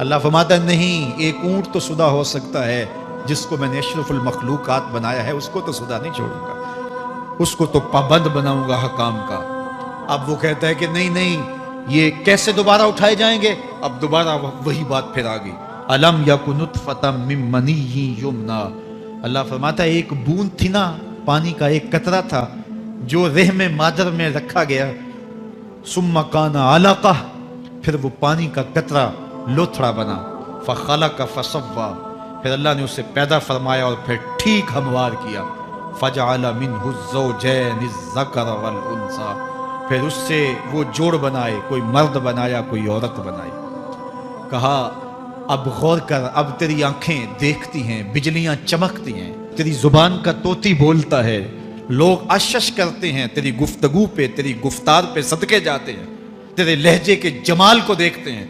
اللہ فرماتا ہے نہیں، ایک اونٹ تو سدا ہو سکتا ہے، جس کو میں نے اشرف المخلوقات بنایا ہے اس کو تو سدا نہیں چھوڑوں گا، اس کو تو پابند بناؤں گا حکام کا۔ اب وہ کہتا ہے کہ نہیں نہیں، یہ کیسے دوبارہ اٹھائے جائیں گے؟ اب دوبارہ وہی بات پھر آ گئی، الم یکن نطفۃ من منی یمنا۔ اللہ فرماتا ہے ایک بوند تھی نا، پانی کا ایک قطرہ تھا جو رحم مادر میں رکھا گیا، ثم کان علقہ، پھر وہ پانی کا قطرہ لوتھڑا بنا، فخلق فسوی، پھر اللہ نے اسے پیدا فرمایا اور پھر ٹھیک ہموار کیا، فجعل منہ الزوجین الذکر والانثی، پھر اس سے وہ جوڑ بنائے، کوئی مرد بنایا کوئی عورت بنائی۔ کہا اب غور کر، اب تیری آنکھیں دیکھتی ہیں، بجلیاں چمکتی ہیں، تیری زبان کا طوطی بولتا ہے، لوگ اشش کرتے ہیں تیری گفتگو پہ، تیری گفتار پہ صدقے جاتے ہیں، تیرے لہجے کے جمال کو دیکھتے ہیں،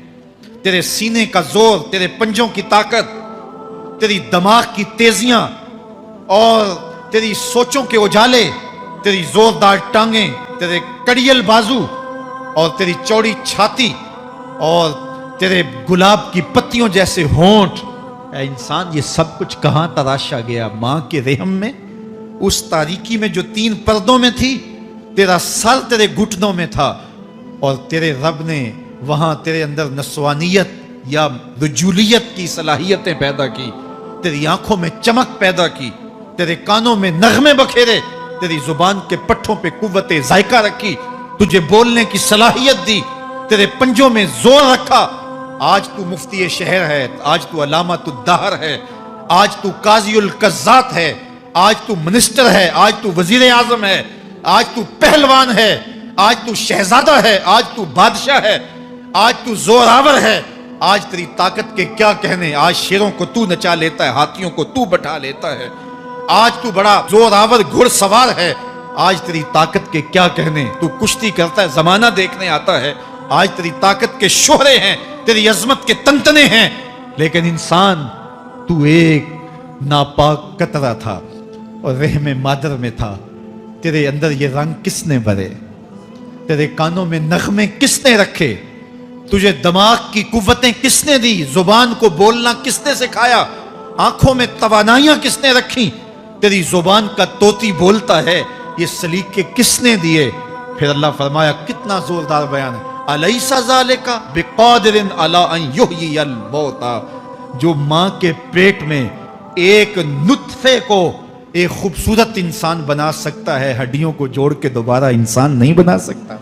تیرے سینے کا زور، تیرے پنجوں کی طاقت، تیری دماغ کی تیزیاں اور تیری سوچوں کے اجالے، تیری زوردار ٹانگیں، تیرے کڑیل بازو اور تیری چوڑی چھاتی اور تیرے گلاب کی پتیوں جیسے ہونٹ۔ اے انسان، یہ سب کچھ کہاں تراشا گیا؟ ماں کے رحم میں، اس تاریکی میں جو 3 پردوں میں تھی، تیرا سر تیرے گھٹنوں میں تھا، اور تیرے رب نے وہاں تیرے اندر نسوانیت یا رجولیت کی صلاحیتیں پیدا کی، تیری آنکھوں میں چمک پیدا کی، تیرے کانوں میں نغمے بکھیرے، تیری زبان کے پٹھوں پہ قوت ذائقہ رکھی، تجھے بولنے کی صلاحیت دی، تیرے پنجوں میں زور رکھا۔ آج تو مفتی شہر ہے، آج تو علامۃ الدہر ہے، آج تو قاضی القضات ہے، آج تو منسٹر ہے، آج تو وزیر اعظم ہے، آج تو پہلوان ہے، آج تو شہزادہ ہے، آج تو بادشاہ ہے، آج تو زوراور ہے، آج تیری طاقت کے کیا کہنے، آج شیروں کو تو نچا لیتا ہے، ہاتھیوں کو تو بٹھا لیتا ہے، آج تو بڑا زوراور گھڑ سوار ہے، آج تیری طاقت کے کیا کہنے، تو کشتی کرتا ہے، زمانہ دیکھنے آتا ہے، آج تیری طاقت کے شہرے ہیں، تیری عظمت کے تنتنے ہیں، لیکن انسان تو ایک ناپاک قطرہ تھا اور رحم مادر میں تھا۔ تیرے اندر یہ رنگ کس نے بھرے؟ تیرے کانوں میں نغمے کس نے رکھے؟ تجھے دماغ کی قوتیں کس نے دی؟ زبان کو بولنا کس نے سکھایا؟ آنکھوں میں توانائیاں کس نے رکھی؟ تیری زبان کا طوطی بولتا ہے، یہ سلیقے کس نے دیے؟ پھر اللہ فرمایا، کتنا زوردار بیان ہے، الیس ذالک بقادر علی ان یحیی الموتى، جو ماں کے پیٹ میں ایک نطفے کو ایک خوبصورت انسان بنا سکتا ہے، ہڈیوں کو جوڑ کے دوبارہ انسان نہیں بنا سکتا؟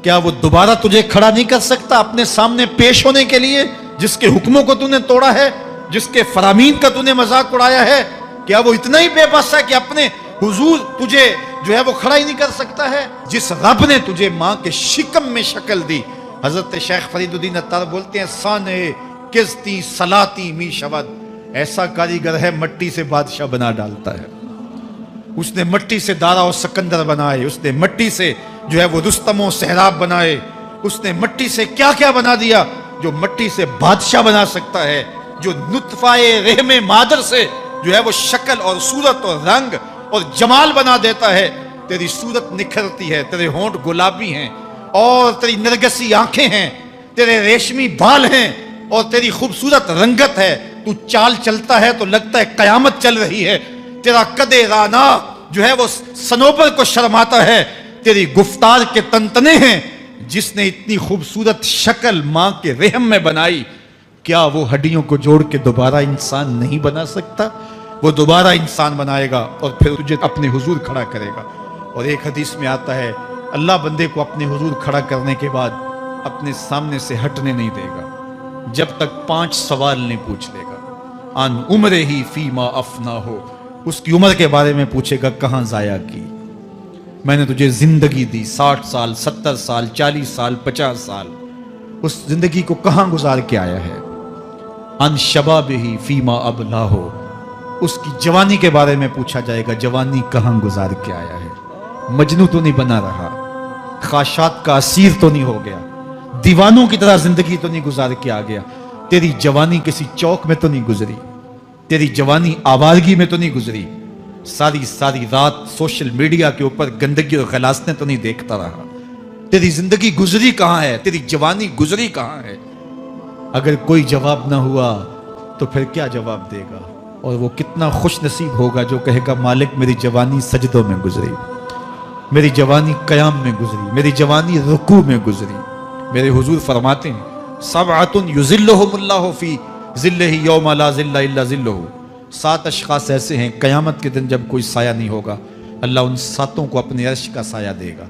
کیا وہ دوبارہ تجھے کھڑا نہیں کر سکتا اپنے سامنے پیش ہونے کے لیے، جس کے حکموں کو تو نے توڑا ہے، جس کے فرامین کا تو نے مذاق اڑایا ہے؟ کیا وہ اتنا ہی بے بس ہے کہ اپنے حضور تجھے جو ہے وہ کھڑا ہی نہیں کر سکتا ہے؟ جس رب نے تجھے ماں کے شکم میں شکل دی، حضرت شیخ فرید الدین عطار بولتے ہیں، سانے کستی سلاتی می شود، ایسا کاریگر ہے مٹی سے بادشاہ بنا ڈالتا ہے۔ اس نے مٹی سے دارا و سکندر بنائے، اس نے مٹی سے جو ہے وہ رستم و سہراب بنائے، اس نے مٹی سے کیا کیا بنا دیا، جو مٹی سے بادشاہ بنا سکتا ہے، جو نطفہ رحم مادر سے جو ہے وہ شکل اور صورت اور رنگ اور جمال بنا دیتا ہے۔ تیری صورت نکھرتی ہے، تیرے ہونٹ گلابی ہیں اور تیری نرگسی آنکھیں ہیں، تیرے ریشمی بال ہیں اور تیری خوبصورت رنگت ہے، تو چال چلتا ہے تو لگتا ہے قیامت چل رہی ہے، تیرا قد رانا جو ہے وہ صنوبر کو شرماتا ہے، تیری گفتار کے تنتنے ہیں۔ جس نے اتنی خوبصورت شکل ماں کے رحم میں بنائی، کیا وہ ہڈیوں کو جوڑ کے دوبارہ انسان نہیں بنا سکتا؟ وہ دوبارہ انسان بنائے گا اور پھر تجھے اپنے حضور کھڑا کرے گا۔ اور ایک حدیث میں آتا ہے، اللہ بندے کو اپنے حضور کھڑا کرنے کے بعد اپنے سامنے سے ہٹنے نہیں دے گا جب تک 5 سوال نہیں پوچھ لے گا۔ ان عمر ہی فیما افنا ہو، اس کی عمر کے بارے میں پوچھے گا، کہاں ضائع کی؟ میں نے تجھے زندگی دی، 60 سال 70 سال 40 سال 50 سال، اس زندگی کو کہاں گزار کے آیا ہے؟ ان شباب ہی فیما ابلا ہو، اس کی جوانی کے بارے میں پوچھا جائے گا، جوانی کہاں گزار کے آیا ہے؟ مجنو تو نہیں بنا رہا، خواہشات کا اسیر تو نہیں ہو گیا، دیوانوں کی طرح زندگی تو نہیں گزار کے آ گیا؟ تیری جوانی کسی چوک میں تو نہیں گزری، تیری جوانی آوارگی میں تو نہیں گزری، ساری رات سوشل میڈیا کے اوپر گندگی اور غلاظتیں تو نہیں دیکھتا رہا؟ تیری زندگی گزری کہاں ہے؟ تیری جوانی گزری کہاں ہے؟ اگر کوئی جواب نہ ہوا تو پھر کیا جواب دے گا؟ اور وہ کتنا خوش نصیب ہوگا جو کہے گا مالک میری جوانی سجدوں میں گزری، میری جوانی قیام میں گزری، میری جوانی رکوع میں گزری۔ میرے حضور فرماتے ہیں سبعۃ یظلھم اللہ فی ظلہ یوم لا ظل الا ظلہ، 7 اشخاص ایسے ہیں قیامت کے دن جب کوئی سایہ نہیں ہوگا، اللہ ان 7 کو اپنے عرش کا سایہ دے گا۔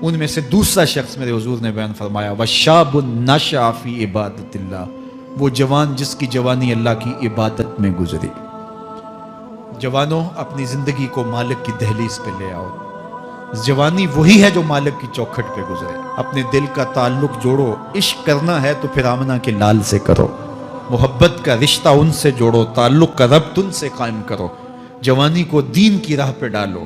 ان میں سے دوسرا شخص میرے حضور نے بیان فرمایا وشاب نشأ فی عبادت اللہ، وہ جوان جس کی جوانی اللہ کی عبادت میں گزری۔ جوانوں اپنی زندگی کو مالک کی دہلیز پہ لے آؤ۔ جوانی وہی ہے جو مالک کی چوکھٹ پہ گزرے۔ اپنے دل کا تعلق جوڑو، عشق کرنا ہے تو پھر آمنہ کے لال سے کرو، محبت کا رشتہ ان سے جوڑو، تعلق کا ربط ان سے قائم کرو، جوانی کو دین کی راہ پہ ڈالو۔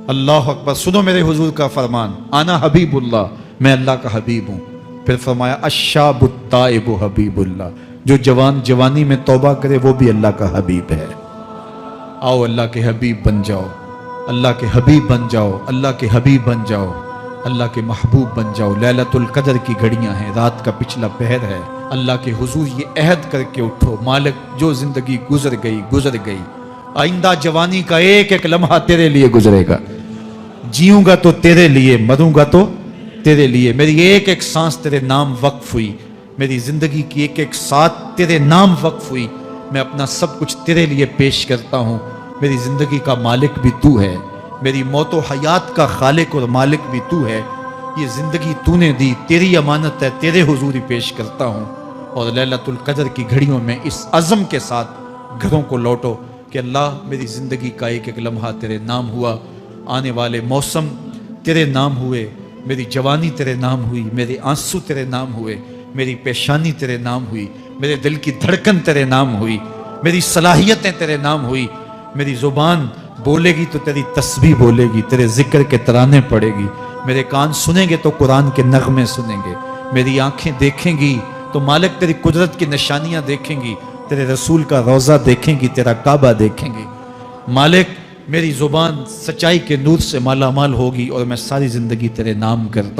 اللہ اکبر۔ سنو میرے حضور کا فرمان، انا حبیب اللہ، میں اللہ کا حبیب ہوں۔ پھر فرمایا الشاب التائب حبیب اللہ، جو جوان جوانی میں توبہ کرے وہ بھی اللہ کا حبیب ہے۔ آؤ اللہ کے حبیب بن جاؤ، اللہ کے حبیب بن جاؤ، اللہ کے حبیب بن جاؤ، اللہ کے محبوب بن جاؤ۔ لیلۃ القدر کی گھڑیاں ہیں، رات کا پچھلا پہر ہے۔ اللہ کے حضور یہ عہد کر کے اٹھو مالک جو زندگی گزر گئی، آئندہ جوانی کا ایک ایک لمحہ تیرے لیے گزرے گا۔ جیوں گا تو تیرے لیے، مروں گا تو تیرے لیے۔ میری ایک ایک سانس تیرے نام وقف ہوئی، میری زندگی کی ایک ایک ساتھ تیرے نام وقف ہوئی۔ میں اپنا سب کچھ تیرے لیے پیش کرتا ہوں۔ میری زندگی کا مالک بھی تو ہے، میری موت و حیات کا خالق اور مالک بھی تو ہے۔ یہ زندگی تو نے دی، تیری امانت ہے، تیرے حضور ہی پیش کرتا ہوں۔ اور لیلۃ القدر کی گھڑیوں میں اس عزم کے ساتھ گھروں کو لوٹو کہ اللہ میری زندگی کا ایک ایک لمحہ تیرے نام ہوا، آنے والے موسم تیرے نام ہوئے، میری جوانی تیرے نام ہوئی، میرے آنسو تیرے نام ہوئے، میری پیشانی تیرے نام ہوئی، میرے دل کی دھڑکن تیرے نام ہوئی، میری صلاحیتیں تیرے نام ہوئی۔ میری زبان بولے گی تو تیری تسبیح بولے گی، تیرے ذکر کے ترانے پڑے گی، میرے کان سنیں گے تو قرآن کے نغمے سنیں گے، میری آنکھیں دیکھیں گی تو مالک تیری قدرت کی نشانیاں دیکھیں گی، تیرے رسول کا روضہ دیکھیں گی، تیرا کعبہ دیکھیں گی۔ مالک میری زبان سچائی کے نور سے مالا مال ہوگی اور میں ساری زندگی تیرے نام کرتا